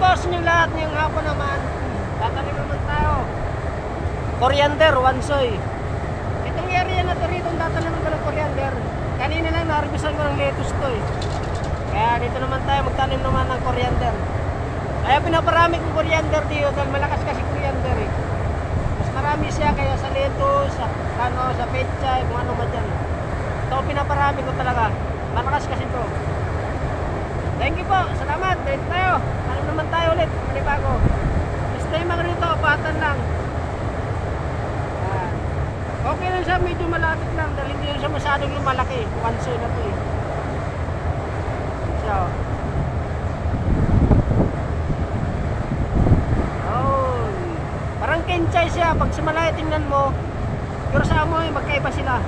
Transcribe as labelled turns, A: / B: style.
A: po sa inyong lahat ngayong hapon naman. Tatanim naman tayo. Coriander, wansoy. Itong area na to rito, tatanim ko ng coriander. Kanina lang naharbisan ko ng lettuce to eh. Kaya dito naman tayo magtanim naman ng coriander. Kaya pinaparami kong coriander dito dahil malakas kasi coriander eh. Mas marami siya kaya sa lettuce, sa pechay, kung ano man dyan. Ito pinaparami ko talaga. Malakas kasi to. Thank you po. Salamat. Dito tayo. Tanim naman tayo ulit. Manibago. This time mga rito, patan lang. Okay lang siya. Medyo malapit lang. Dahil hindi siya masyadong lumalaki. Wansoy na to eh. So. Oh. Parang kenchay siya. Pag sa malaki tingnan mo, pero sa amoy, magkaiba sila.